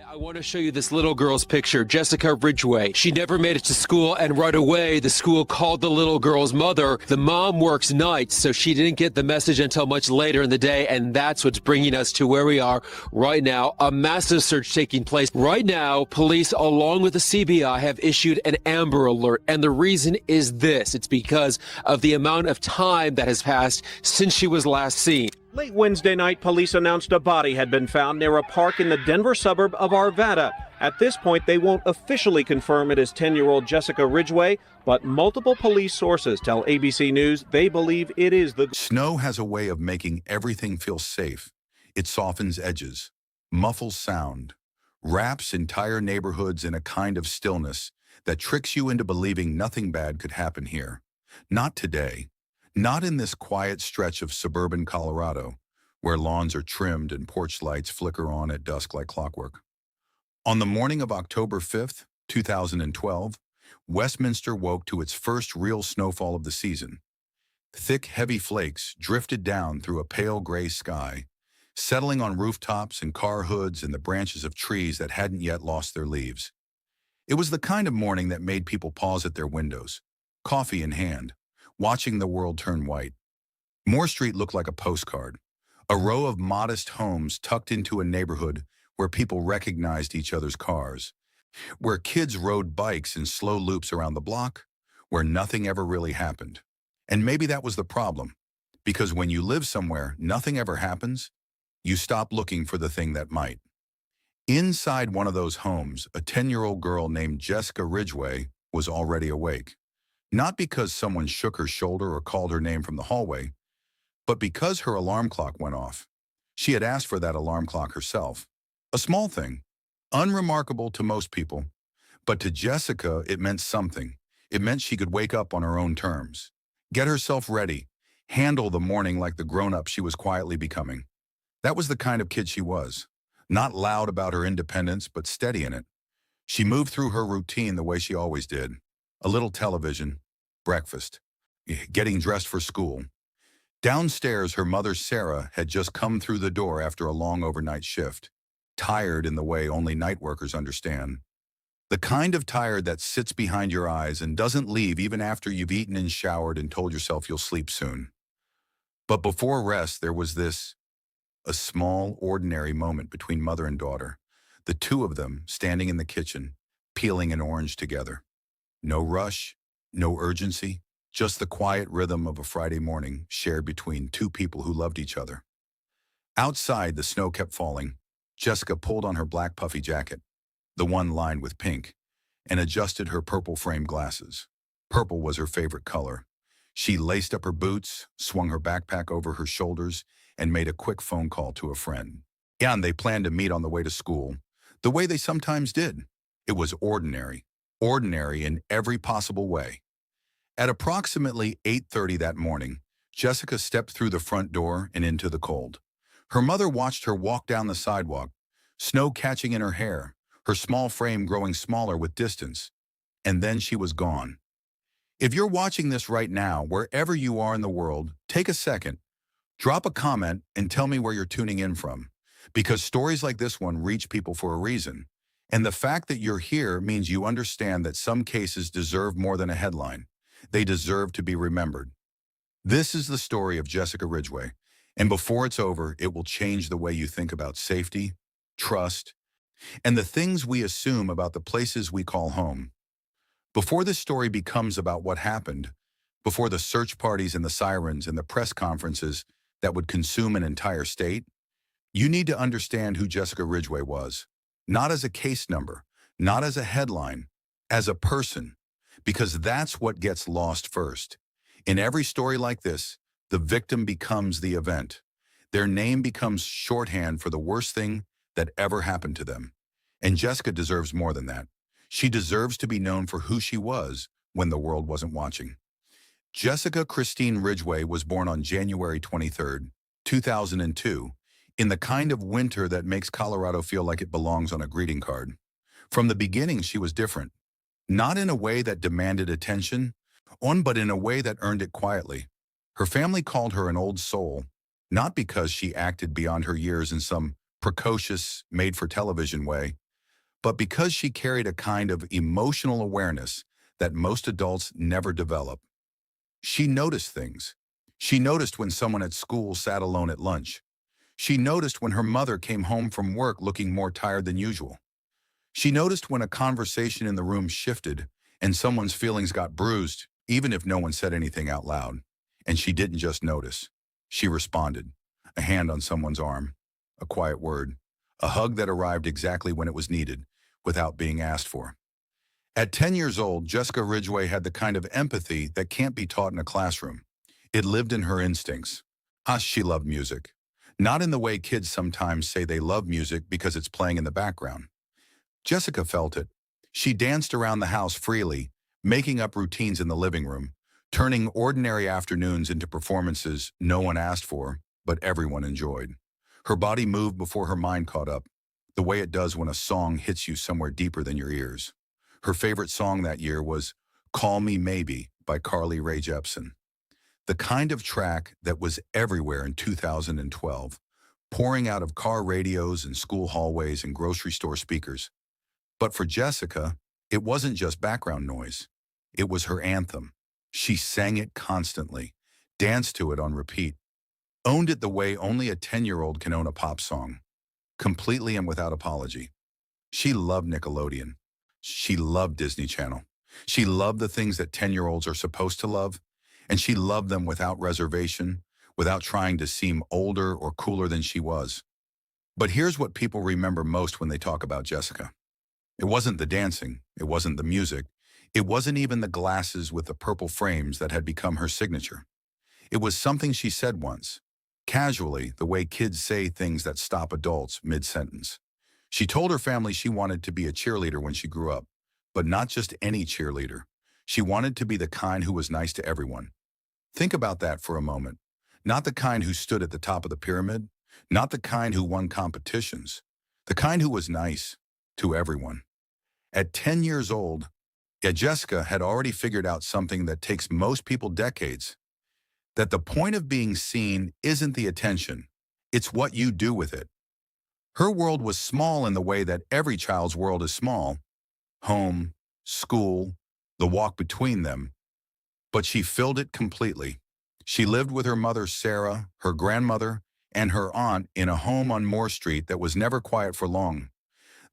I want to show you this little girl's picture, Jessica Ridgeway. She never made it to school, and right away, the school called the little girl's mother. The mom works nights, so she didn't get the message until much later in the day, and that's what's bringing us to where we are right now. A massive search taking place. Right now, police, along with the CBI, have issued an Amber Alert, and the reason is this. It's because of the amount of time that has passed since she was last seen. Late Wednesday night, police announced a body had been found near a park in the Denver suburb of Arvada. At this point, they won't officially confirm it is 10-year-old Jessica Ridgeway, but multiple police sources tell ABC News they believe it is the... Snow has a way of making everything feel safe. It softens edges, muffles sound, wraps entire neighborhoods in a kind of stillness that tricks you into believing nothing bad could happen here. Not today. Not in this quiet stretch of suburban Colorado, where lawns are trimmed and porch lights flicker on at dusk like clockwork. On the morning of October 5th, 2012, Westminster woke to its first real snowfall of the season. Thick, heavy flakes drifted down through a pale gray sky, settling on rooftops and car hoods and the branches of trees that hadn't yet lost their leaves. It was the kind of morning that made people pause at their windows, coffee in hand, watching the world turn white. Moore Street looked like a postcard, a row of modest homes tucked into a neighborhood where people recognized each other's cars, where kids rode bikes in slow loops around the block, where nothing ever really happened. And maybe that was the problem, because when you live somewhere nothing ever happens, you stop looking for the thing that might. Inside one of those homes, a 10-year-old girl named Jessica Ridgeway was already awake. Not because someone shook her shoulder or called her name from the hallway, but because her alarm clock went off. She had asked for that alarm clock herself. A small thing, unremarkable to most people, but to Jessica it meant something. It meant she could wake up on her own terms, get herself ready, handle the morning like the grown-up she was quietly becoming. That was the kind of kid she was, not loud about her independence, but steady in it. She moved through her routine the way she always did. A little television, breakfast, getting dressed for school. Downstairs, her mother, Sarah, had just come through the door after a long overnight shift, tired in the way only night workers understand. The kind of tired that sits behind your eyes and doesn't leave even after you've eaten and showered and told yourself you'll sleep soon. But before rest, there was this, a small, ordinary moment between mother and daughter, the two of them standing in the kitchen, peeling an orange together. No rush, no urgency, just the quiet rhythm of a Friday morning shared between two people who loved each other. Outside, the snow kept falling. Jessica pulled on her black puffy jacket, the one lined with pink, and adjusted her purple-framed glasses. Purple was her favorite color. She laced up her boots, swung her backpack over her shoulders, and made a quick phone call to a friend. And they planned to meet on the way to school, the way they sometimes did. It was ordinary in every possible way. At approximately 8:30 that morning, Jessica stepped through the front door and into the cold. Her mother watched her walk down the sidewalk, snow catching in her hair, her small frame growing smaller with distance. And then she was gone. If you're watching this right now, wherever you are in the world, take a second, drop a comment, and tell me where you're tuning in from. Because stories like this one reach people for a reason. And the fact that you're here means you understand that some cases deserve more than a headline. They deserve to be remembered. This is the story of Jessica Ridgeway, and before it's over, it will change the way you think about safety, trust, and the things we assume about the places we call home. Before this story becomes about what happened, before the search parties and the sirens and the press conferences that would consume an entire state, you need to understand who Jessica Ridgeway was. Not as a case number, not as a headline, as a person, because that's what gets lost first. In every story like this, the victim becomes the event. Their name becomes shorthand for the worst thing that ever happened to them. And Jessica deserves more than that. She deserves to be known for who she was when the world wasn't watching. Jessica Christine Ridgeway was born on January 23, 2002, in the kind of winter that makes Colorado feel like it belongs on a greeting card. From the beginning, she was different. Not in a way that demanded attention, but in a way that earned it quietly. Her family called her an old soul, not because she acted beyond her years in some precocious, made-for-television way, but because she carried a kind of emotional awareness that most adults never develop. She noticed things. She noticed when someone at school sat alone at lunch. She noticed when her mother came home from work looking more tired than usual. She noticed when a conversation in the room shifted and someone's feelings got bruised, even if no one said anything out loud. And she didn't just notice. She responded. A hand on someone's arm, a quiet word, a hug that arrived exactly when it was needed, without being asked for. At 10 years old, Jessica Ridgeway had the kind of empathy that can't be taught in a classroom. It lived in her instincts. She loved music. Not in the way kids sometimes say they love music because it's playing in the background. Jessica felt it. She danced around the house freely, making up routines in the living room, turning ordinary afternoons into performances no one asked for, but everyone enjoyed. Her body moved before her mind caught up, the way it does when a song hits you somewhere deeper than your ears. Her favorite song that year was Call Me Maybe by Carly Rae Jepsen. The kind of track that was everywhere in 2012, pouring out of car radios and school hallways and grocery store speakers. But for Jessica, it wasn't just background noise. It was her anthem. She sang it constantly, danced to it on repeat, owned it the way only a 10-year-old can own a pop song, completely and without apology. She loved Nickelodeon. She loved Disney Channel. She loved the things that 10-year-olds are supposed to love, and she loved them without reservation, without trying to seem older or cooler than she was. But here's what people remember most when they talk about Jessica. It wasn't the dancing, it wasn't the music, it wasn't even the glasses with the purple frames that had become her signature. It was something she said once, casually, the way kids say things that stop adults mid-sentence. She told her family she wanted to be a cheerleader when she grew up, but not just any cheerleader. She wanted to be the kind who was nice to everyone. Think about that for a moment. Not the kind who stood at the top of the pyramid, not the kind who won competitions, the kind who was nice to everyone. At 10 years old, Jessica had already figured out something that takes most people decades, that the point of being seen isn't the attention, it's what you do with it. Her world was small in the way that every child's world is small. Home, school, the walk between them. But she filled it completely. She lived with her mother, Sarah, her grandmother, and her aunt in a home on Moore Street that was never quiet for long.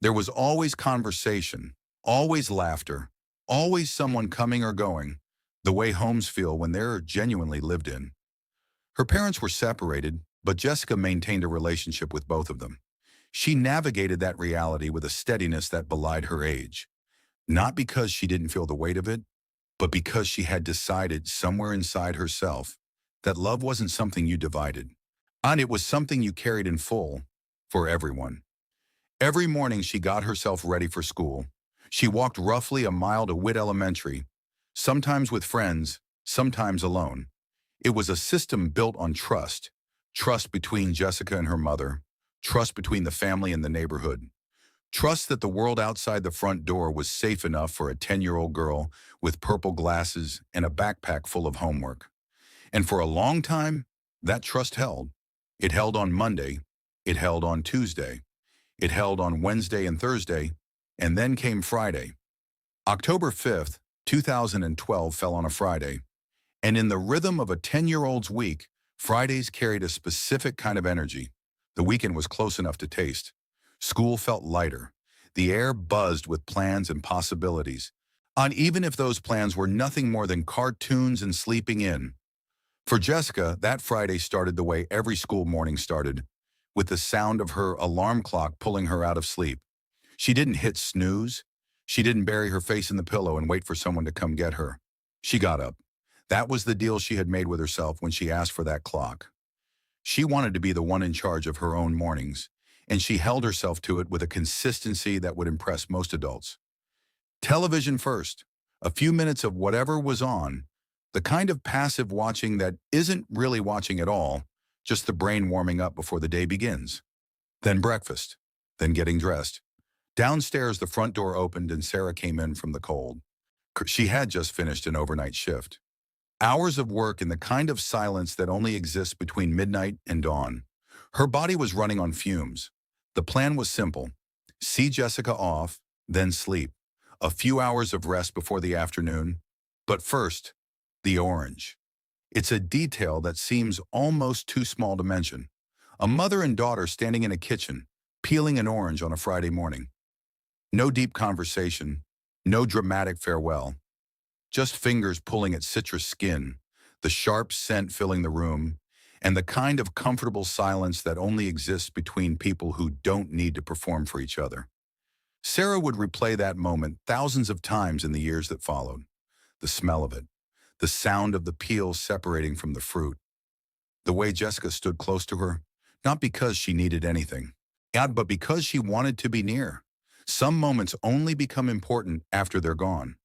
There was always conversation, always laughter, always someone coming or going, the way homes feel when they're genuinely lived in. Her parents were separated, but Jessica maintained a relationship with both of them. She navigated that reality with a steadiness that belied her age. Not because she didn't feel the weight of it, but because she had decided somewhere inside herself that love wasn't something you divided, and it was something you carried in full for everyone. Every morning she got herself ready for school. She walked roughly a mile to Witt Elementary, sometimes with friends, sometimes alone. It was a system built on trust, trust between Jessica and her mother, trust between the family and the neighborhood, trust that the world outside the front door was safe enough for a 10-year-old girl with purple glasses and a backpack full of homework. And for a long time, that trust held. It held on Monday, it held on Tuesday, it held on Wednesday and Thursday, and then came Friday. October 5th, 2012 fell on a Friday, and in the rhythm of a 10-year-old's week, Fridays carried a specific kind of energy. The weekend was close enough to taste. School felt lighter. The air buzzed with plans and possibilities, and even if those plans were nothing more than cartoons and sleeping in. For Jessica, that Friday started the way every school morning started, with the sound of her alarm clock pulling her out of sleep. She didn't hit snooze. She didn't bury her face in the pillow and wait for someone to come get her. She got up. That was the deal she had made with herself when she asked for that clock. She wanted to be the one in charge of her own mornings, and she held herself to it with a consistency that would impress most adults. Television first, a few minutes of whatever was on, the kind of passive watching that isn't really watching at all, just the brain warming up before the day begins. Then breakfast, then getting dressed. Downstairs, the front door opened and Sarah came in from the cold. She had just finished an overnight shift. Hours of work in the kind of silence that only exists between midnight and dawn. Her body was running on fumes. The plan was simple. See Jessica off, then sleep. A few hours of rest before the afternoon. But first, the orange. It's a detail that seems almost too small to mention. A mother and daughter standing in a kitchen, peeling an orange on a Friday morning. No deep conversation, no dramatic farewell. Just fingers pulling at citrus skin, the sharp scent filling the room, and the kind of comfortable silence that only exists between people who don't need to perform for each other. Sarah would replay that moment thousands of times in the years that followed. The smell of it, the sound of the peel separating from the fruit, the way Jessica stood close to her, not because she needed anything, but because she wanted to be near. Some moments only become important after they're gone.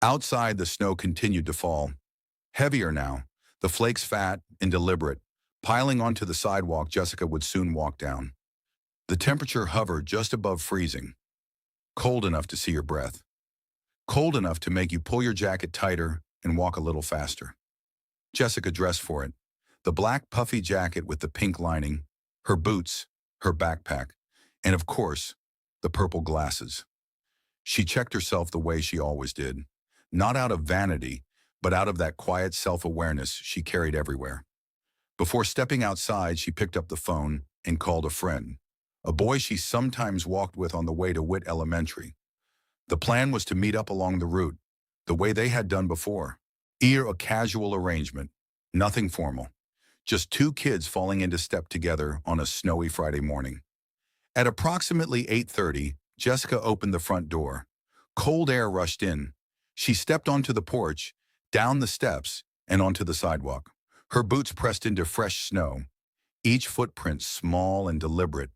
Outside, the snow continued to fall. Heavier now, the flakes fat and deliberate, piling onto the sidewalk Jessica would soon walk down. The temperature hovered just above freezing, cold enough to see your breath, cold enough to make you pull your jacket tighter and walk a little faster. Jessica dressed for it, the black puffy jacket with the pink lining, her boots, her backpack, and of course, the purple glasses. She checked herself the way she always did, not out of vanity, but out of that quiet self-awareness she carried everywhere. Before stepping outside, she picked up the phone and called a friend, a boy she sometimes walked with on the way to Witt Elementary. The plan was to meet up along the route, the way they had done before. A casual arrangement, nothing formal, just two kids falling into step together on a snowy Friday morning. At approximately 8:30, Jessica opened the front door. Cold air rushed in. She stepped onto the porch, down the steps, and onto the sidewalk. Her boots pressed into fresh snow, each footprint small and deliberate,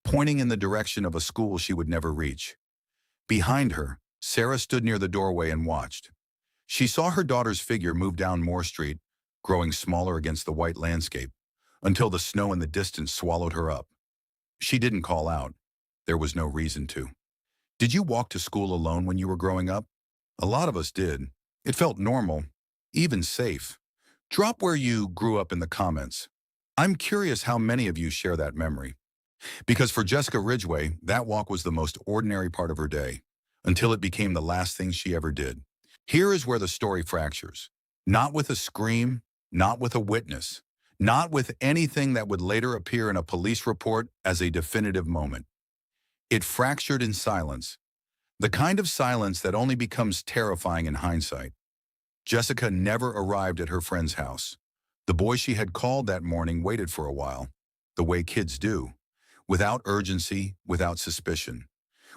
pointing in the direction of a school she would never reach. Behind her, Sarah stood near the doorway and watched. She saw her daughter's figure move down Moore Street, growing smaller against the white landscape, until the snow in the distance swallowed her up. She didn't call out. There was no reason to. Did you walk to school alone when you were growing up? A lot of us did. It felt normal, even safe. Drop where you grew up in the comments. I'm curious how many of you share that memory. Because for Jessica Ridgeway, that walk was the most ordinary part of her day, until it became the last thing she ever did. Here is where the story fractures. Not with a scream, not with a witness, not with anything that would later appear in a police report as a definitive moment. It fractured in silence, the kind of silence that only becomes terrifying in hindsight. Jessica never arrived at her friend's house. The boy she had called that morning waited for a while, the way kids do, without urgency, without suspicion.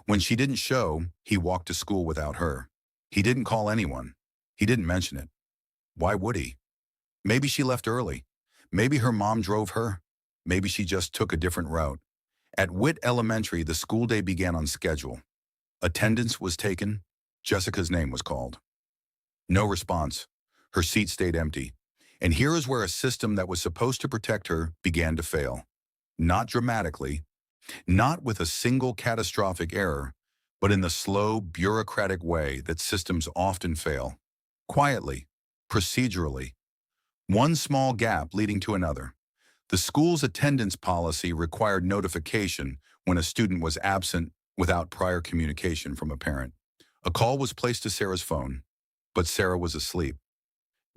When she didn't show, he walked to school without her. He didn't call anyone. He didn't mention it. Why would he? Maybe she left early. Maybe her mom drove her. Maybe she just took a different route. At Witt Elementary, the school day began on schedule. Attendance was taken. Jessica's name was called. No response. Her seat stayed empty. And here is where a system that was supposed to protect her began to fail. Not dramatically, not with a single catastrophic error, but in the slow, bureaucratic way that systems often fail. Quietly, procedurally. One small gap leading to another. The school's attendance policy required notification when a student was absent without prior communication from a parent. A call was placed to Sarah's phone, but Sarah was asleep.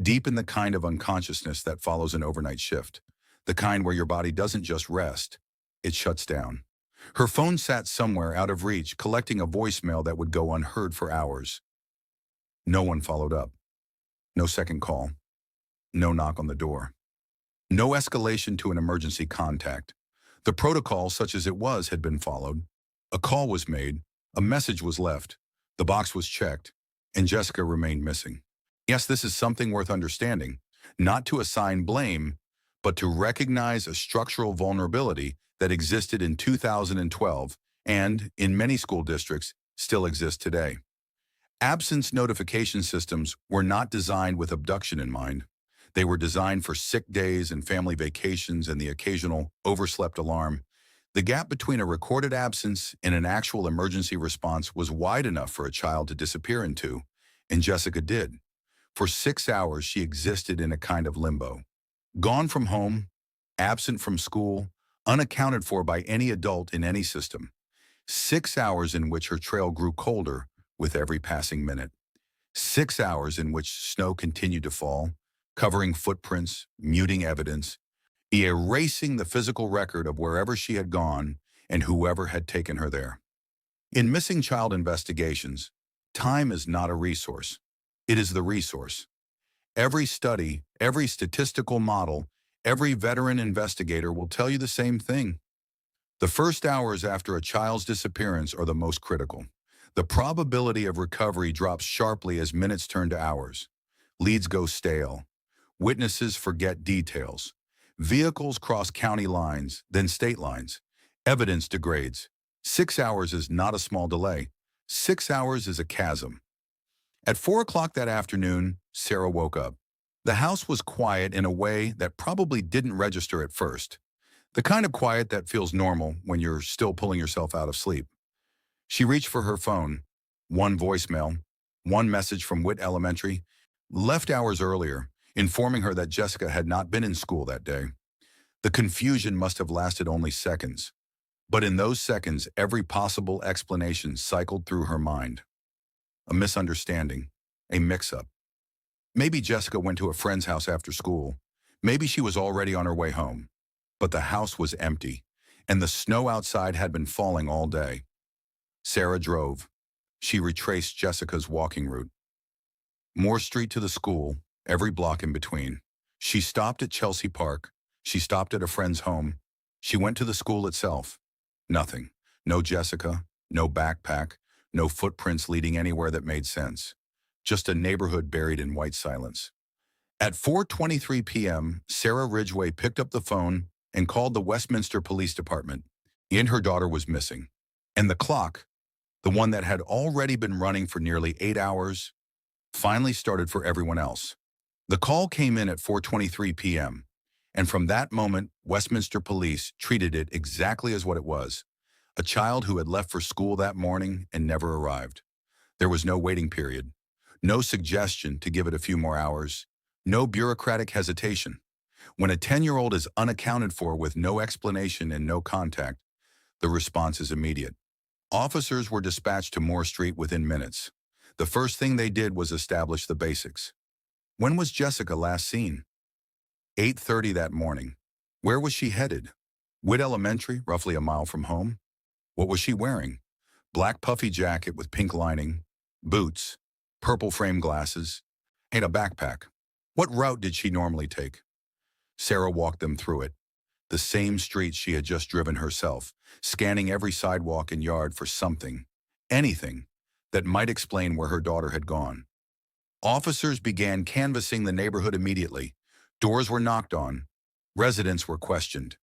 Deep in the kind of unconsciousness that follows an overnight shift. The kind where your body doesn't just rest, it shuts down. Her phone sat somewhere out of reach, collecting a voicemail that would go unheard for hours. No one followed up. No second call. No knock on the door. No escalation to an emergency contact. The protocol, such as it was, had been followed. A call was made, a message was left, the box was checked, and Jessica remained missing. Yes, this is something worth understanding, not to assign blame, but to recognize a structural vulnerability that existed in 2012 and, in many school districts, still exists today. Absence notification systems were not designed with abduction in mind. They were designed for sick days and family vacations and the occasional overslept alarm. The gap between a recorded absence and an actual emergency response was wide enough for a child to disappear into, and Jessica did. For 6 hours, she existed in a kind of limbo. Gone from home, absent from school, unaccounted for by any adult in any system. 6 hours in which her trail grew colder with every passing minute. 6 hours in which snow continued to fall, covering footprints, muting evidence, erasing the physical record of wherever she had gone and whoever had taken her there. In missing child investigations, time is not a resource. It is the resource. Every study, every statistical model, every veteran investigator will tell you the same thing. The first hours after a child's disappearance are the most critical. The probability of recovery drops sharply as minutes turn to hours. Leads go stale. Witnesses forget details. Vehicles cross county lines, then state lines. Evidence degrades. 6 hours is not a small delay. 6 hours is a chasm. At 4 o'clock that afternoon, Sarah woke up. The house was quiet in a way that probably didn't register at first. The kind of quiet that feels normal when you're still pulling yourself out of sleep. She reached for her phone. One voicemail, one message from Witt Elementary, left hours earlier, informing her that Jessica had not been in school that day. The confusion must have lasted only seconds. But in those seconds, every possible explanation cycled through her mind. A misunderstanding, a mix-up. Maybe Jessica went to a friend's house after school. Maybe she was already on her way home. But the house was empty, and the snow outside had been falling all day. Sarah drove. She retraced Jessica's walking route. Moore Street to the school, every block in between. She stopped at Chelsea Park. She stopped at a friend's home. She went to the school itself. Nothing. No Jessica, no backpack, no footprints leading anywhere that made sense. Just a neighborhood buried in white silence. At 4:23 p.m., Sarah Ridgeway picked up the phone and called the Westminster Police Department. Her daughter was missing. And the clock, the one that had already been running for nearly 8 hours, finally started for everyone else. The call came in at 4:23 p.m., and from that moment, Westminster Police treated it exactly as what it was, a child who had left for school that morning and never arrived. There was no waiting period, no suggestion to give it a few more hours, no bureaucratic hesitation. When a 10-year-old is unaccounted for with no explanation and no contact, the response is immediate. Officers were dispatched to Moore Street within minutes. The first thing they did was establish the basics. When was Jessica last seen? 8:30 that morning. Where was she headed? Witt Elementary, roughly a mile from home. What was she wearing? Black puffy jacket with pink lining, boots, purple frame glasses, and a backpack. What route did she normally take? Sarah walked them through it. The same streets she had just driven herself, scanning every sidewalk and yard for something, anything, that might explain where her daughter had gone. Officers began canvassing the neighborhood immediately. Doors were knocked on. Residents were questioned.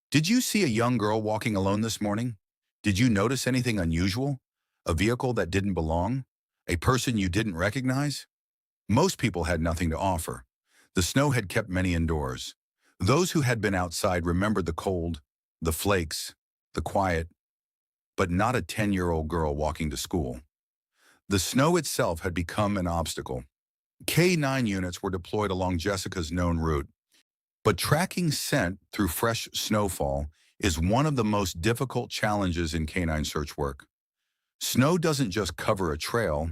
Did you see a young girl walking alone this morning? Did you notice anything unusual? A vehicle that didn't belong? A person you didn't recognize? Most people had nothing to offer. The snow had kept many indoors. Those who had been outside remembered the cold, the flakes, the quiet, but not a 10-year-old girl walking to school. The snow itself had become an obstacle. K-9 units were deployed along Jessica's known route, but tracking scent through fresh snowfall is one of the most difficult challenges in K-9 search work. Snow doesn't just cover a trail,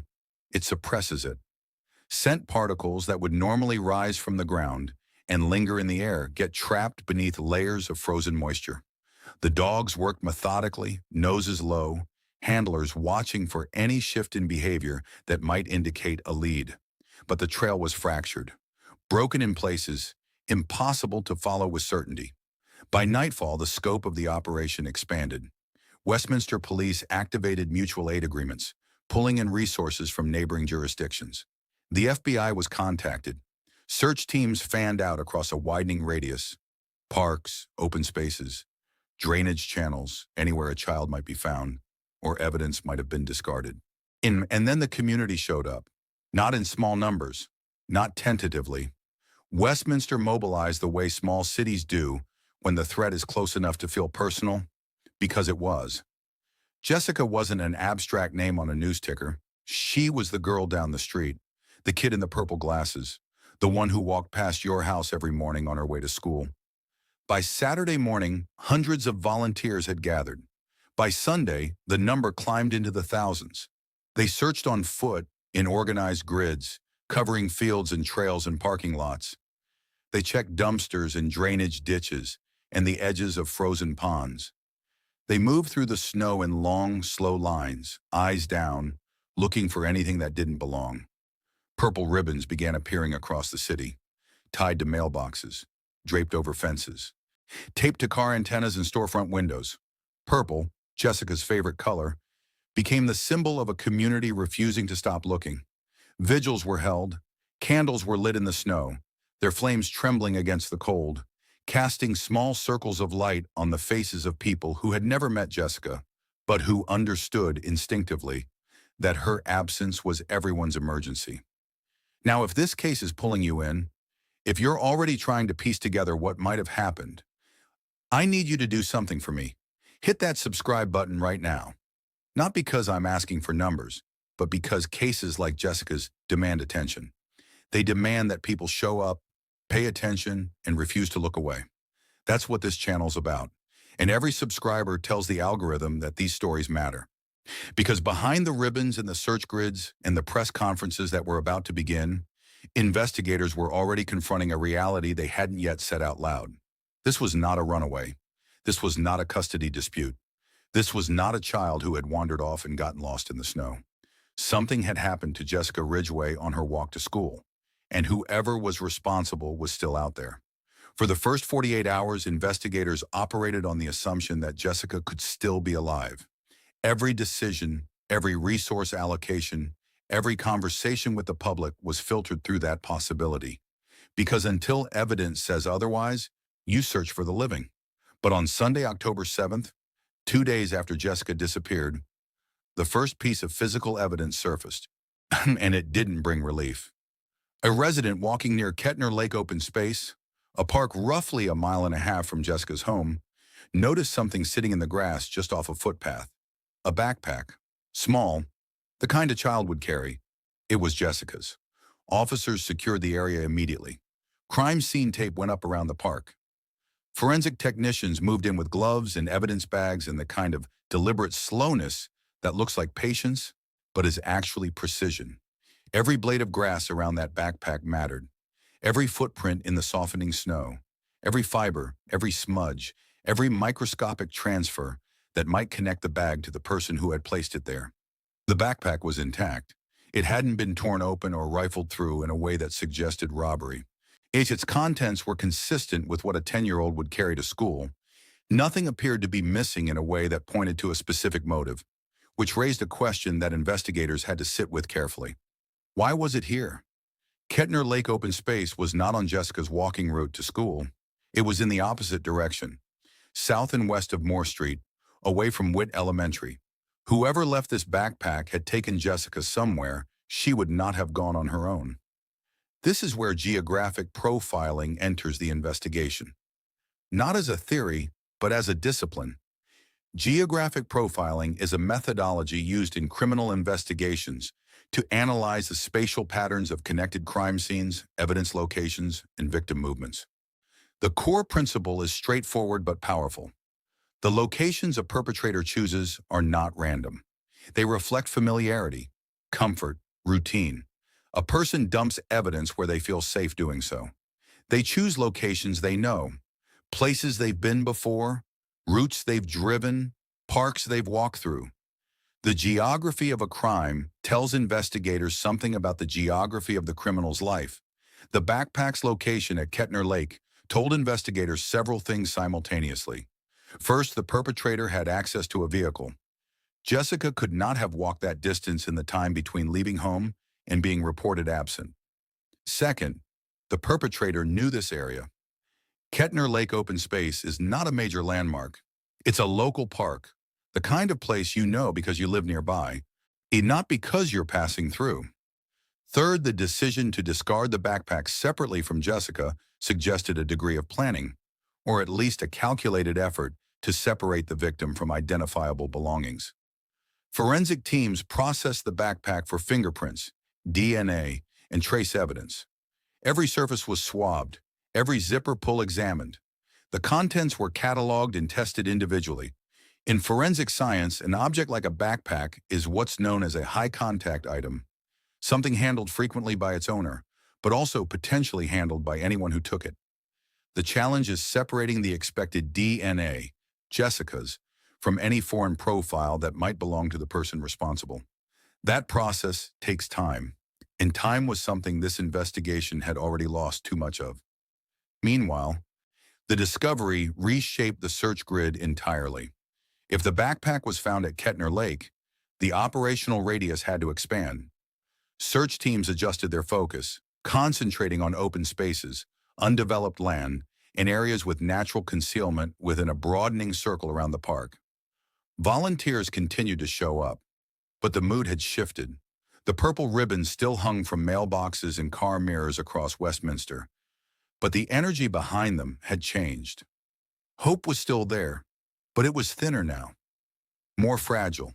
it suppresses it. Scent particles that would normally rise from the ground and linger in the air get trapped beneath layers of frozen moisture. The dogs worked methodically, noses low, handlers watching for any shift in behavior that might indicate a lead. But the trail was fractured, broken in places, impossible to follow with certainty. By nightfall, the scope of the operation expanded. Westminster Police activated mutual aid agreements, pulling in resources from neighboring jurisdictions. The FBI was contacted. Search teams fanned out across a widening radius. Parks, open spaces, drainage channels, anywhere a child might be found, or evidence might have been discarded. And then the community showed up. Not in small numbers, not tentatively. Westminster mobilized the way small cities do when the threat is close enough to feel personal, because it was. Jessica wasn't an abstract name on a news ticker. She was the girl down the street, the kid in the purple glasses, the one who walked past your house every morning on her way to school. By Saturday morning, hundreds of volunteers had gathered. By Sunday, the number climbed into the thousands. They searched on foot in organized grids, covering fields and trails and parking lots. They checked dumpsters and drainage ditches and the edges of frozen ponds. They moved through the snow in long, slow lines, eyes down, looking for anything that didn't belong. Purple ribbons began appearing across the city, tied to mailboxes, draped over fences, taped to car antennas and storefront windows. Purple, Jessica's favorite color, became the symbol of a community refusing to stop looking. Vigils were held, candles were lit in the snow, their flames trembling against the cold, casting small circles of light on the faces of people who had never met Jessica, but who understood instinctively that her absence was everyone's emergency. Now, if this case is pulling you in, if you're already trying to piece together what might have happened, I need you to do something for me. Hit that subscribe button right now. Not because I'm asking for numbers, but because cases like Jessica's demand attention. They demand that people show up, pay attention, and refuse to look away. That's what this channel's about. And every subscriber tells the algorithm that these stories matter. Because behind the ribbons and the search grids and the press conferences that were about to begin, investigators were already confronting a reality they hadn't yet said out loud. This was not a runaway. This was not a custody dispute. This was not a child who had wandered off and gotten lost in the snow. Something had happened to Jessica Ridgeway on her walk to school, and whoever was responsible was still out there. For the first 48 hours, investigators operated on the assumption that Jessica could still be alive. Every decision, every resource allocation, every conversation with the public was filtered through that possibility. Because until evidence says otherwise, you search for the living. But on Sunday, October 7th, 2 days after Jessica disappeared, the first piece of physical evidence surfaced, and it didn't bring relief. A resident walking near Kettner Lake Open Space, a park roughly 1.5 miles from Jessica's home, noticed something sitting in the grass just off a footpath. A backpack, small, the kind a child would carry. It was Jessica's. Officers secured the area immediately. Crime scene tape went up around the park. Forensic technicians moved in with gloves and evidence bags and the kind of deliberate slowness that looks like patience, but is actually precision. Every blade of grass around that backpack mattered. Every footprint in the softening snow, every fiber, every smudge, every microscopic transfer that might connect the bag to the person who had placed it there. The backpack was intact. It hadn't been torn open or rifled through in a way that suggested robbery. Its contents were consistent with what a 10-year-old would carry to school. Nothing appeared to be missing in a way that pointed to a specific motive, which raised a question that investigators had to sit with carefully. Why was it here? Kettner Lake Open Space was not on Jessica's walking route to school. It was in the opposite direction, south and west of Moore Street, away from Witt Elementary. Whoever left this backpack had taken Jessica somewhere she would not have gone on her own. This is where geographic profiling enters the investigation. Not as a theory, but as a discipline. Geographic profiling is a methodology used in criminal investigations to analyze the spatial patterns of connected crime scenes, evidence locations, and victim movements. The core principle is straightforward but powerful. The locations a perpetrator chooses are not random. They reflect familiarity, comfort, routine. A person dumps evidence where they feel safe doing so. They choose locations they know, places they've been before, routes they've driven, parks they've walked through. The geography of a crime tells investigators something about the geography of the criminal's life. The backpack's location at Kettner Lake told investigators several things simultaneously. First, the perpetrator had access to a vehicle. Jessica could not have walked that distance in the time between leaving home and being reported absent. Second, the perpetrator knew this area. Kettner Lake Open Space is not a major landmark. It's a local park, the kind of place you know because you live nearby, and not because you're passing through. Third, the decision to discard the backpack separately from Jessica suggested a degree of planning, or at least a calculated effort to separate the victim from identifiable belongings. Forensic teams processed the backpack for fingerprints, DNA, and trace evidence. Every surface was swabbed, every zipper pull examined. The contents were cataloged and tested individually. In forensic science, an object like a backpack is what's known as a high-contact item, something handled frequently by its owner, but also potentially handled by anyone who took it. The challenge is separating the expected DNA, Jessica's, from any foreign profile that might belong to the person responsible. That process takes time, and time was something this investigation had already lost too much of. Meanwhile, the discovery reshaped the search grid entirely. If the backpack was found at Kettner Lake, the operational radius had to expand. Search teams adjusted their focus, concentrating on open spaces, undeveloped land, and areas with natural concealment within a broadening circle around the park. Volunteers continued to show up, but the mood had shifted. The purple ribbons still hung from mailboxes and car mirrors across Westminster, but the energy behind them had changed. Hope was still there, but it was thinner now, more fragile,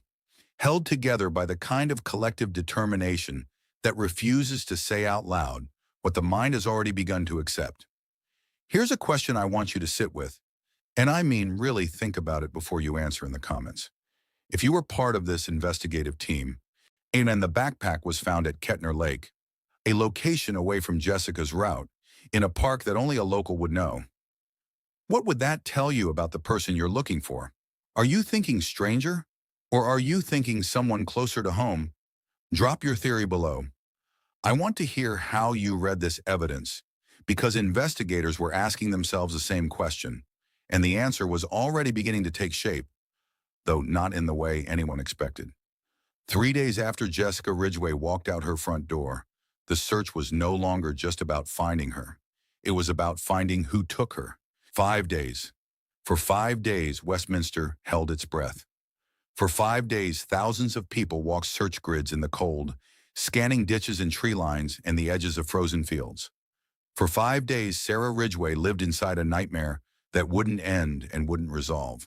held together by the kind of collective determination that refuses to say out loud what the mind has already begun to accept. Here's a question I want you to sit with, and I mean really think about it before you answer in the comments. If you were part of this investigative team, and the backpack was found at Kettner Lake, a location away from Jessica's route, in a park that only a local would know, what would that tell you about the person you're looking for? Are you thinking stranger, or are you thinking someone closer to home? Drop your theory below. I want to hear how you read this evidence, because investigators were asking themselves the same question, and the answer was already beginning to take shape, though not in the way anyone expected. 3 days after Jessica Ridgeway walked out her front door, the search was no longer just about finding her. It was about finding who took her. 5 days. For 5 days, Westminster held its breath. For 5 days, thousands of people walked search grids in the cold, scanning ditches and tree lines and the edges of frozen fields. For 5 days, Sarah Ridgeway lived inside a nightmare that wouldn't end and wouldn't resolve,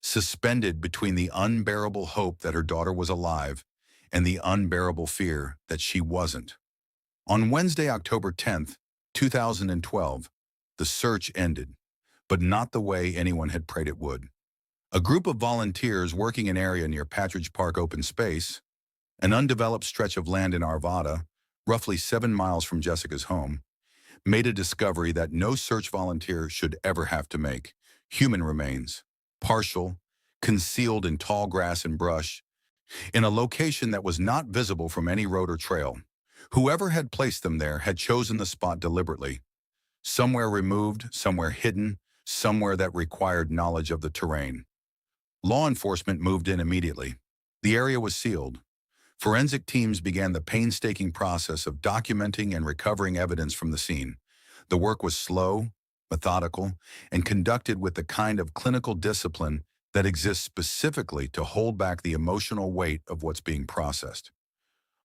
suspended between the unbearable hope that her daughter was alive and the unbearable fear that she wasn't. On Wednesday, October 10th, 2012, the search ended, but not the way anyone had prayed it would. A group of volunteers working an area near Patridge Park open space, an undeveloped stretch of land in Arvada, roughly 7 miles from Jessica's home, made a discovery that no search volunteer should ever have to make: human remains, partial, concealed in tall grass and brush, in a location that was not visible from any road or trail. Whoever had placed them there had chosen the spot deliberately. Somewhere removed, somewhere hidden, somewhere that required knowledge of the terrain. Law enforcement moved in immediately. The area was sealed. Forensic teams began the painstaking process of documenting and recovering evidence from the scene. The work was slow, methodical, and conducted with the kind of clinical discipline that exists specifically to hold back the emotional weight of what's being processed.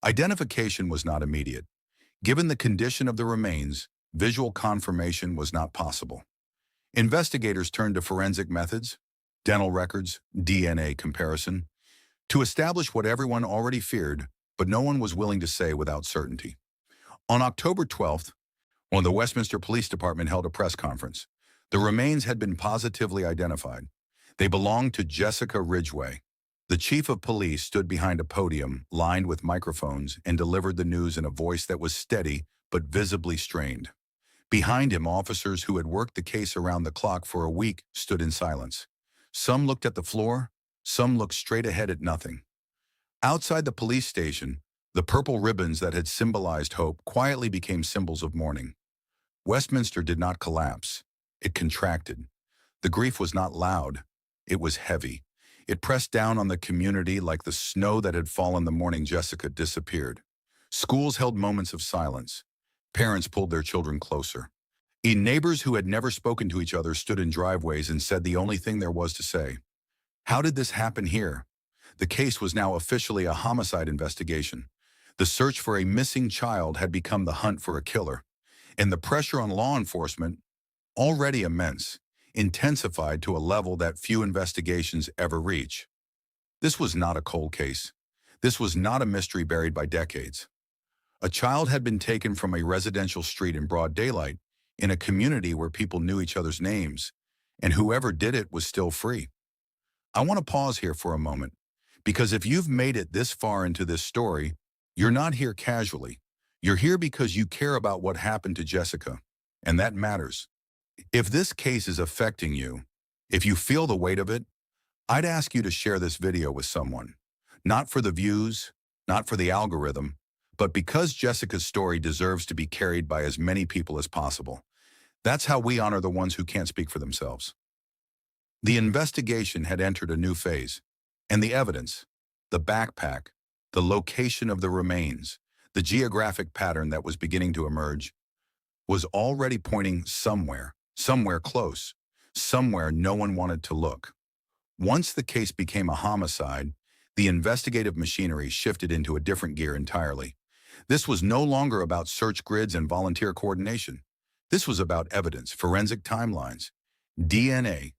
Identification was not immediate. Given the condition of the remains, visual confirmation was not possible. Investigators turned to forensic methods, dental records, DNA comparison, to establish what everyone already feared, but no one was willing to say without certainty. On October 12th, when the Westminster Police Department held a press conference, the remains had been positively identified. They belonged to Jessica Ridgeway. The chief of police stood behind a podium lined with microphones and delivered the news in a voice that was steady but visibly strained. Behind him, officers who had worked the case around the clock for a week stood in silence. Some looked at the floor, some looked straight ahead at nothing. Outside the police station, the purple ribbons that had symbolized hope quietly became symbols of mourning. Westminster did not collapse. It contracted. The grief was not loud. It was heavy. It pressed down on the community like the snow that had fallen the morning Jessica disappeared. Schools held moments of silence. Parents pulled their children closer. Neighbors who had never spoken to each other stood in driveways and said the only thing there was to say. How did this happen here? The case was now officially a homicide investigation. The search for a missing child had become the hunt for a killer, and the pressure on law enforcement, already immense, intensified to a level that few investigations ever reach. This was not a cold case. This was not a mystery buried by decades. A child had been taken from a residential street in broad daylight, in a community where people knew each other's names, and whoever did it was still free. I want to pause here for a moment, because if you've made it this far into this story, you're not here casually. You're here because you care about what happened to Jessica, and that matters. If this case is affecting you, if you feel the weight of it, I'd ask you to share this video with someone. Not for the views, not for the algorithm, but because Jessica's story deserves to be carried by as many people as possible. That's how we honor the ones who can't speak for themselves. The investigation had entered a new phase, and the evidence, the backpack, the location of the remains, the geographic pattern that was beginning to emerge, was already pointing somewhere close, somewhere no one wanted to look. Once the case became a homicide, the investigative machinery shifted into a different gear entirely. This was no longer about search grids and volunteer coordination. This was about evidence, forensic timelines, DNA,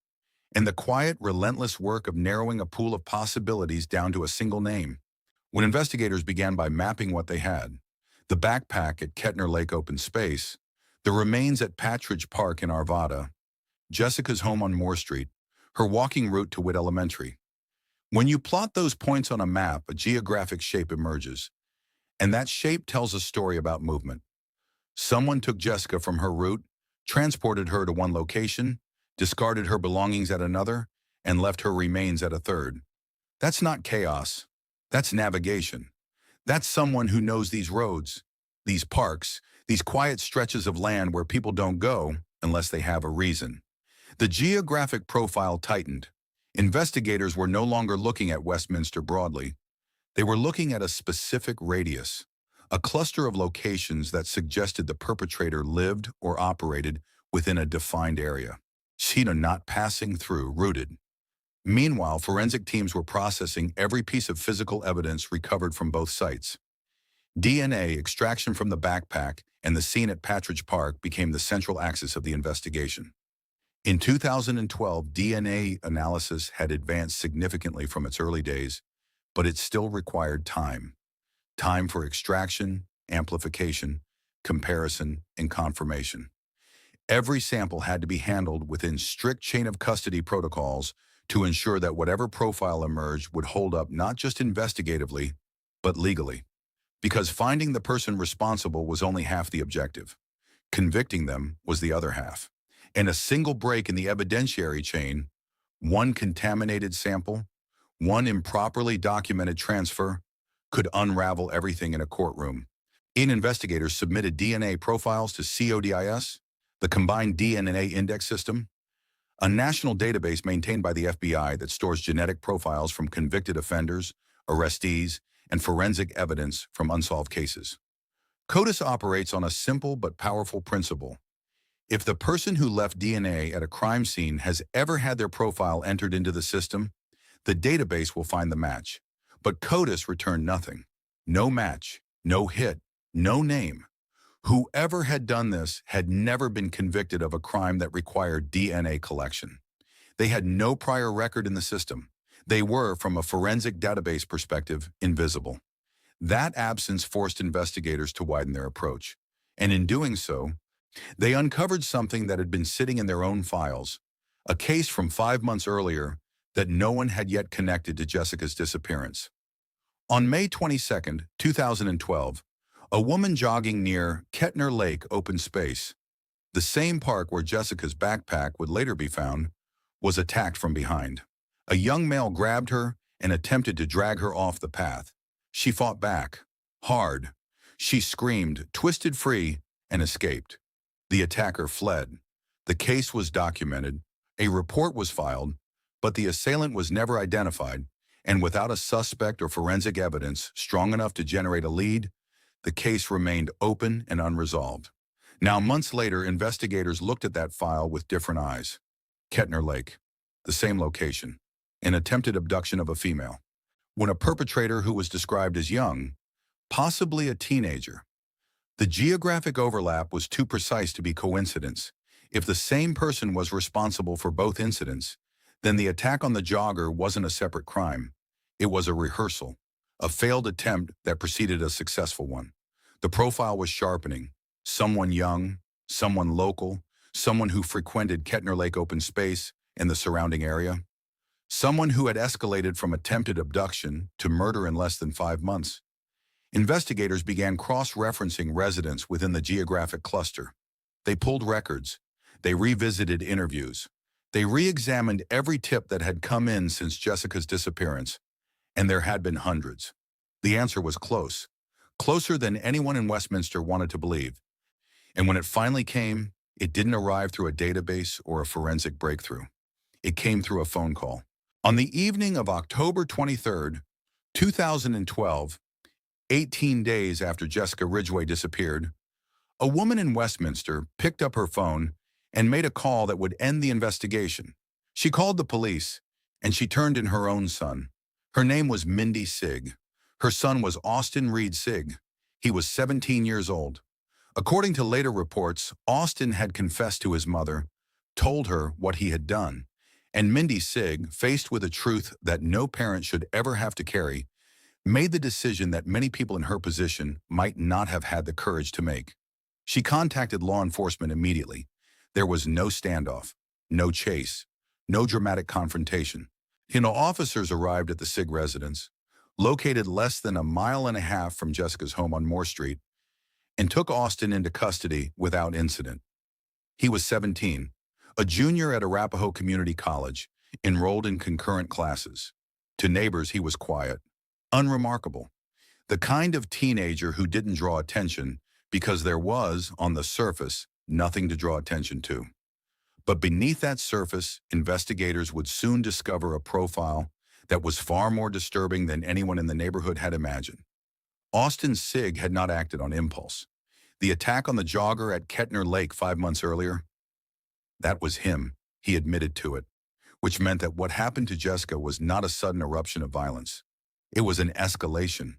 and the quiet, relentless work of narrowing a pool of possibilities down to a single name. When investigators began by mapping what they had, the backpack at Kettner Lake Open Space, the remains at Patridge Park in Arvada, Jessica's home on Moore Street, her walking route to Witt Elementary. When you plot those points on a map, a geographic shape emerges, and that shape tells a story about movement. Someone took Jessica from her route, transported her to one location, discarded her belongings at another, and left her remains at a third. That's not chaos. That's navigation. That's someone who knows these roads, these parks, these quiet stretches of land where people don't go unless they have a reason. The geographic profile tightened. Investigators were no longer looking at Westminster broadly. They were looking at a specific radius, a cluster of locations that suggested the perpetrator lived or operated within a defined area. Sheena not passing through, rooted. Meanwhile, forensic teams were processing every piece of physical evidence recovered from both sites. DNA extraction from the backpack and the scene at Patridge Park became the central axis of the investigation. In 2012, DNA analysis had advanced significantly from its early days, but it still required time. Time for extraction, amplification, comparison, and confirmation. Every sample had to be handled within strict chain of custody protocols to ensure that whatever profile emerged would hold up not just investigatively, but legally. Because finding the person responsible was only half the objective. Convicting them was the other half. And a single break in the evidentiary chain, one contaminated sample, one improperly documented transfer, could unravel everything in a courtroom. Investigators submitted DNA profiles to CODIS, the Combined DNA Index System, a national database maintained by the FBI that stores genetic profiles from convicted offenders, arrestees, and forensic evidence from unsolved cases. CODIS operates on a simple but powerful principle. If the person who left DNA at a crime scene has ever had their profile entered into the system, the database will find the match. But CODIS returned nothing. No match, no hit, no name. Whoever had done this had never been convicted of a crime that required DNA collection. They had no prior record in the system. They were, from a forensic database perspective, invisible. That absence forced investigators to widen their approach. And in doing so, they uncovered something that had been sitting in their own files, a case from 5 months earlier that no one had yet connected to Jessica's disappearance. On May 22, 2012, a woman jogging near Kettner Lake Open Space, the same park where Jessica's backpack would later be found, was attacked from behind. A young male grabbed her and attempted to drag her off the path. She fought back, hard. She screamed, twisted free, and escaped. The attacker fled. The case was documented. A report was filed, but the assailant was never identified, and without a suspect or forensic evidence strong enough to generate a lead, the case remained open and unresolved. Now, months later, investigators looked at that file with different eyes. Kettner Lake, the same location, an attempted abduction of a female. When a perpetrator who was described as young, possibly a teenager. The geographic overlap was too precise to be coincidence. If the same person was responsible for both incidents, then the attack on the jogger wasn't a separate crime. It was a rehearsal, a failed attempt that preceded a successful one. The profile was sharpening. Someone young, someone local, someone who frequented Kettner Lake Open Space and the surrounding area. someone who had escalated from attempted abduction to murder in less than 5 months. Investigators began cross-referencing residents within the geographic cluster. They pulled records. They revisited interviews. They re-examined every tip that had come in since Jessica's disappearance, and there had been hundreds. The answer was close, closer than anyone in Westminster wanted to believe. And when it finally came, it didn't arrive through a database or a forensic breakthrough. It came through a phone call. On the evening of October 23, 2012, 18 days after Jessica Ridgeway disappeared, a woman in Westminster picked up her phone and made a call that would end the investigation. She called the police, and she turned in her own son. Her name was Mindy Sigg. Her son was Austin Reed Sigg. He was 17 years old. According to later reports, Austin had confessed to his mother, told her what he had done, and Mindy Sigg, faced with a truth that no parent should ever have to carry, made the decision that many people in her position might not have had the courage to make. She contacted law enforcement immediately. There was no standoff, no chase, no dramatic confrontation. Officers arrived at the Sigg residence, located less than 1.5 miles from Jessica's home on Moore Street, and took Austin into custody without incident. He was 17, a junior at Arapahoe Community College, enrolled in concurrent classes. To neighbors, he was quiet, unremarkable, the kind of teenager who didn't draw attention because there was, on the surface, nothing to draw attention to. But beneath that surface, investigators would soon discover a profile that was far more disturbing than anyone in the neighborhood had imagined. Austin Sigg had not acted on impulse. The attack on the jogger at Kettner Lake 5 months earlier, that was him. He admitted to it, which meant that what happened to Jessica was not a sudden eruption of violence. It was an escalation,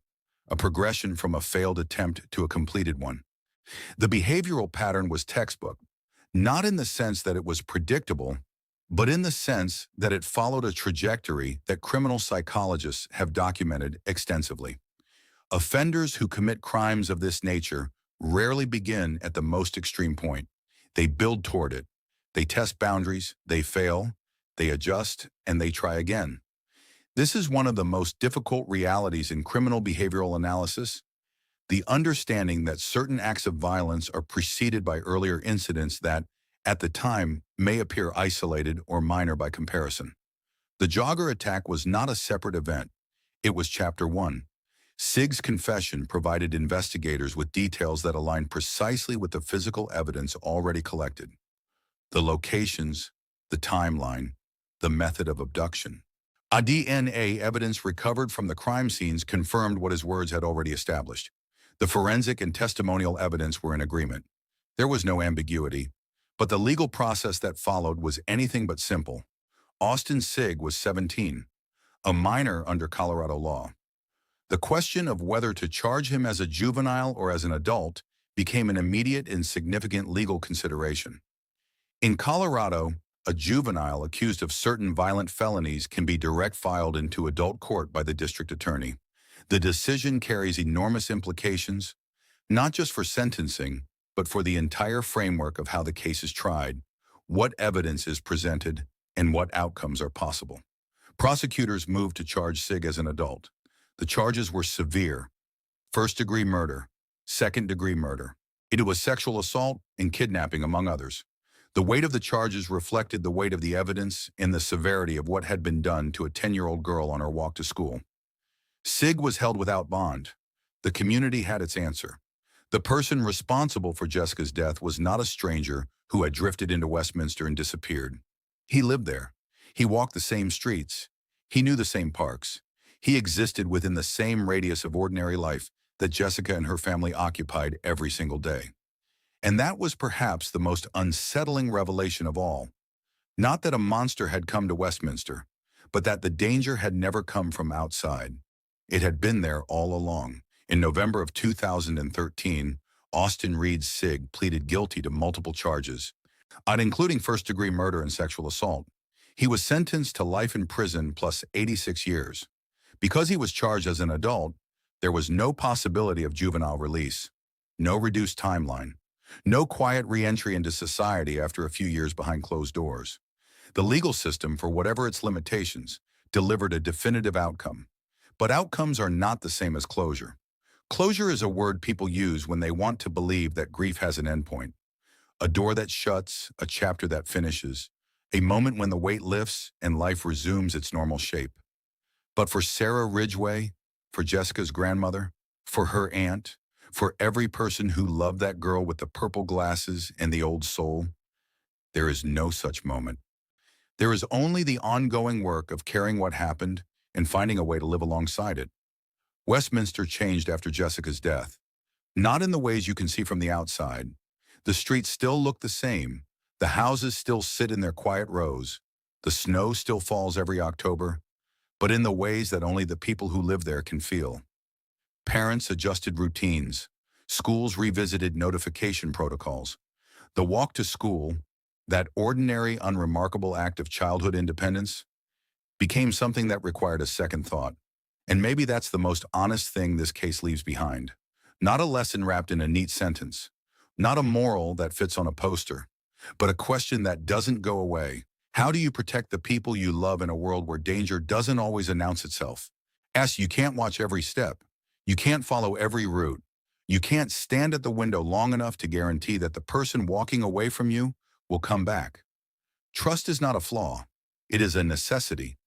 a progression from a failed attempt to a completed one. The behavioral pattern was textbook, not in the sense that it was predictable, but in the sense that it followed a trajectory that criminal psychologists have documented extensively. Offenders who commit crimes of this nature rarely begin at the most extreme point. They build toward it. They test boundaries, they fail, they adjust, and they try again. This is one of the most difficult realities in criminal behavioral analysis, the understanding that certain acts of violence are preceded by earlier incidents that, at the time, may appear isolated or minor by comparison. The jogger attack was not a separate event. It was Chapter 1. Sigg's confession provided investigators with details that aligned precisely with the physical evidence already collected. The locations, the timeline, the method of abduction. A DNA evidence recovered from the crime scenes confirmed what his words had already established. The forensic and testimonial evidence were in agreement. There was no ambiguity, but the legal process that followed was anything but simple. Austin Sigg was 17, a minor under Colorado law. The question of whether to charge him as a juvenile or as an adult became an immediate and significant legal consideration. In Colorado, a juvenile accused of certain violent felonies can be direct filed into adult court by the district attorney. The decision carries enormous implications, not just for sentencing, but for the entire framework of how the case is tried, what evidence is presented, and what outcomes are possible. Prosecutors moved to charge Sigg as an adult. The charges were severe: first-degree murder, second-degree murder. It was sexual assault and kidnapping, among others. The weight of the charges reflected the weight of the evidence and the severity of what had been done to a 10-year-old girl on her walk to school. Sigg was held without bond. The community had its answer. The person responsible for Jessica's death was not a stranger who had drifted into Westminster and disappeared. He lived there. He walked the same streets. He knew the same parks. He existed within the same radius of ordinary life that Jessica and her family occupied every single day. And that was perhaps the most unsettling revelation of all. Not that a monster had come to Westminster, but that the danger had never come from outside. It had been there all along. In November of 2013, Austin Reed Sigg pleaded guilty to multiple charges, including first-degree murder and sexual assault. He was sentenced to life in prison plus 86 years. Because he was charged as an adult, there was no possibility of juvenile release, no reduced timeline, no quiet re-entry into society after a few years behind closed doors. The legal system, for whatever its limitations, delivered a definitive outcome. But outcomes are not the same as closure. Closure is a word people use when they want to believe that grief has an endpoint. A door that shuts, a chapter that finishes, a moment when the weight lifts and life resumes its normal shape. But for Sarah Ridgeway, for Jessica's grandmother, for her aunt, for every person who loved that girl with the purple glasses and the old soul, there is no such moment. There is only the ongoing work of carrying what happened and finding a way to live alongside it. Westminster changed after Jessica's death. Not in the ways you can see from the outside. The streets still look the same. The houses still sit in their quiet rows. The snow still falls every October, but in the ways that only the people who live there can feel. Parents adjusted routines. Schools revisited notification protocols. The walk to school, that ordinary, unremarkable act of childhood independence, became something that required a second thought. And maybe that's the most honest thing this case leaves behind. Not a lesson wrapped in a neat sentence. Not a moral that fits on a poster. But a question that doesn't go away. How do you protect the people you love in a world where danger doesn't always announce itself? You can't watch every step. You can't follow every route. You can't stand at the window long enough to guarantee that the person walking away from you will come back. Trust is not a flaw. It is a necessity.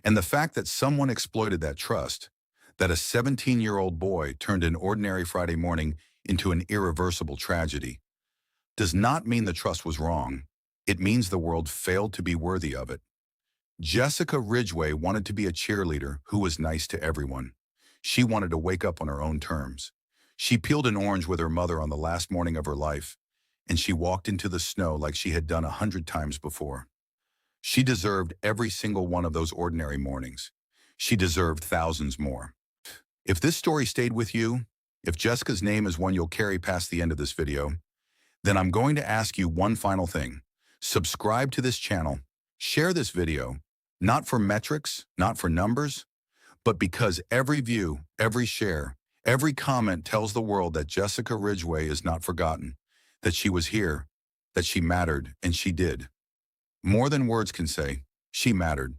And the fact that someone exploited that trust, that a 17-year-old boy turned an ordinary Friday morning into an irreversible tragedy, does not mean the trust was wrong. It means the world failed to be worthy of it. Jessica Ridgeway wanted to be a cheerleader who was nice to everyone. She wanted to wake up on her own terms. She peeled an orange with her mother on the last morning of her life, and she walked into the snow like she had done 100 times before. She deserved every single one of those ordinary mornings. She deserved thousands more. If this story stayed with you, if Jessica's name is one you'll carry past the end of this video, then I'm going to ask you one final thing. Subscribe to this channel, share this video, not for metrics, not for numbers, but because every view, every share, every comment tells the world that Jessica Ridgeway is not forgotten, that she was here, that she mattered, and she did. More than words can say, she mattered.